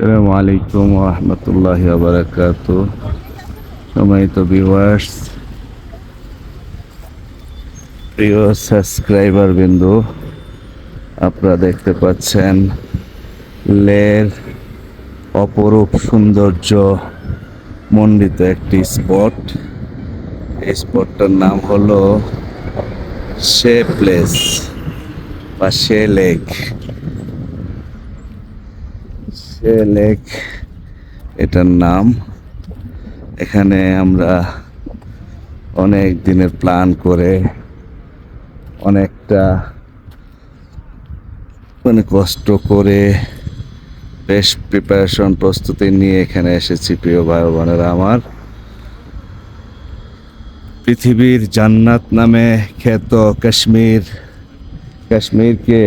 আসসালামু আলাইকুম ওয়া রাহমাতুল্লাহি ওয়া বারাকাতুহু। সম্মানিত ভিউয়ার্স, প্রিয় সাবস্ক্রাইবার বিন্দু, আপনারা দেখতে পাচ্ছেন লের অপরূপ সৌন্দর্য মণ্ডিত একটি স্পট। এই স্পটটার নাম হলো শে প্লেস বা শে লেক। শে লেক এটার নাম। এখানে আমরা অনেক দিনের প্ল্যান করে অনেকটা কষ্ট করে বেশ প্রিপারেশন প্রস্তুতি নিয়ে এখানে এসেছি। প্রিয় ভাই বোনেরা আমার, পৃথিবীর জান্নাত নামে খ্যাত কাশ্মীরকে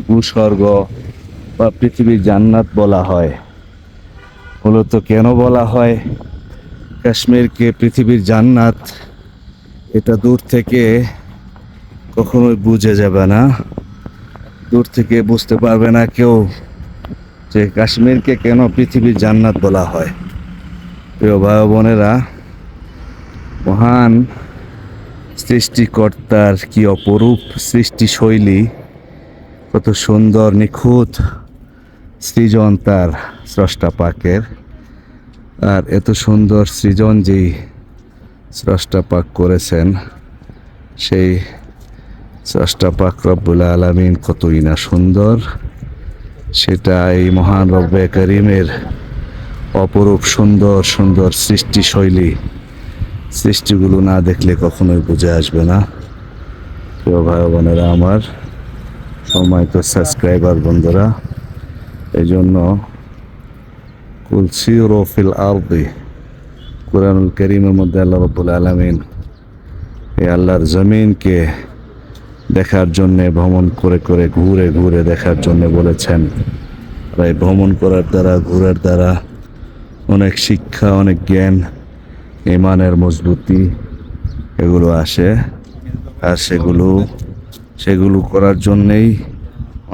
ভূস্বর্গ বা পৃথিবীর জান্নাত বলা হয়। মূলত কেন বলা হয় কাশ্মীরকে পৃথিবীর জান্নাত, এটা দূর থেকে কখনোই বুঝে যাবে না, দূর থেকে বুঝতে পারবে না কেউ যে কাশ্মীরকে কেন পৃথিবীর জান্নাত বলা হয়। প্রিয় ভাই বোনেরা, মহান সৃষ্টিকর্তার কি অপরূপ সৃষ্টিশৈলী, কত সুন্দর নিখুঁত সৃজন তার স্রষ্টা পাকের। আর এত সুন্দর সৃজন যেই স্রষ্টা পাক করেছেন, সেই স্রষ্টা পাক রব্বুল আলামিন কতই না সুন্দর, সেটা এই মহান রব্বে করিমের অপরূপ সুন্দর সুন্দর সৃষ্টিশৈলী, সৃষ্টিগুলো না দেখলে কখনোই বুঝে আসবে না। প্রিয় ভাই বোনেরা আমার, সম্মানিত সাবস্ক্রাইবার বন্ধুরা, এই জন্য কুল সিরু ফিল আরদি, কুরআনুল কারীমের মধ্যে আল্লাহ রাব্বুল আলামিন এই আল্লাহর জমিনকে দেখার জন্যে, ভ্রমণ করে করে ঘুরে ঘুরে দেখার জন্য বলেছেন। তাই ভ্রমণ করার দ্বারা, ঘোরার দ্বারা অনেক শিক্ষা, অনেক জ্ঞান, ইমানের মজবুতি এগুলো আসে। আর সেগুলো করার জন্যেই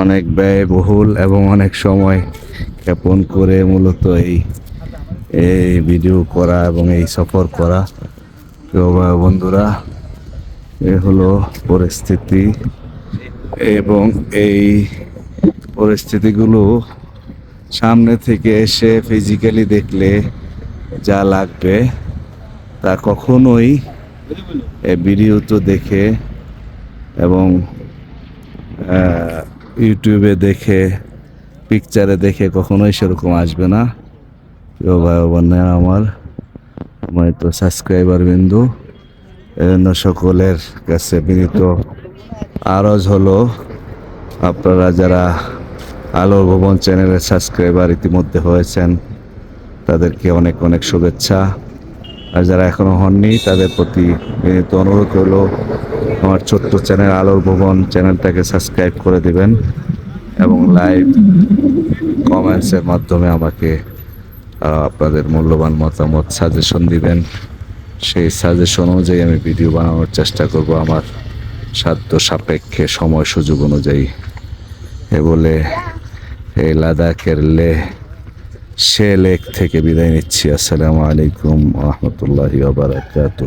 অনেক ব্যয়বহুল এবং অনেক সময় জ্ঞাপন করে মূলত এই ভিডিও করা এবং এই সফর করা। প্রিয় ভাই বন্ধুরা, এ হলো পরিস্থিতি, এবং এই পরিস্থিতিগুলো সামনে থেকে এসে ফিজিক্যালি দেখলে যা লাগবে তা কখনোই ভিডিও তো দেখে এবং ইউটিউবে দেখে, পিকচারে দেখে কখনোই সেরকম আসবে না। প্রিয় ভাই বোনেরা আমার তো সাবস্ক্রাইবার বিন্দু, এজন্য সকলের কাছে বিনীত আরজ হলো, আপনারা যারা আলোর ভবন চ্যানেলের সাবস্ক্রাইবার ইতিমধ্যে হয়েছেন তাদেরকে অনেক অনেক শুভেচ্ছা। আর যারা এখনো হননি তাদের প্রতি বিনীত অনুরোধ হলো, আমার ছোট্ট চ্যানেল আলোর ভবন চ্যানেলটাকে সাবস্ক্রাইব করে দিবেন এবং লাইভ কমেন্টসের মাধ্যমে আমাকে আপনাদের মূল্যবান মতামত, সাজেশন দিবেন। সেই সাজেশন অনুযায়ী আমি ভিডিও বানানোর চেষ্টা করব আমার সাধ্য সাপেক্ষে, সময় সুযোগ অনুযায়ী। এ বলে এই লাদাখের শে লেক থেকে বিদায় নিচ্ছি। আসসালামু আলাইকুম ওয়া রাহমাতুল্লাহি ওয়া বারাকাতুহু।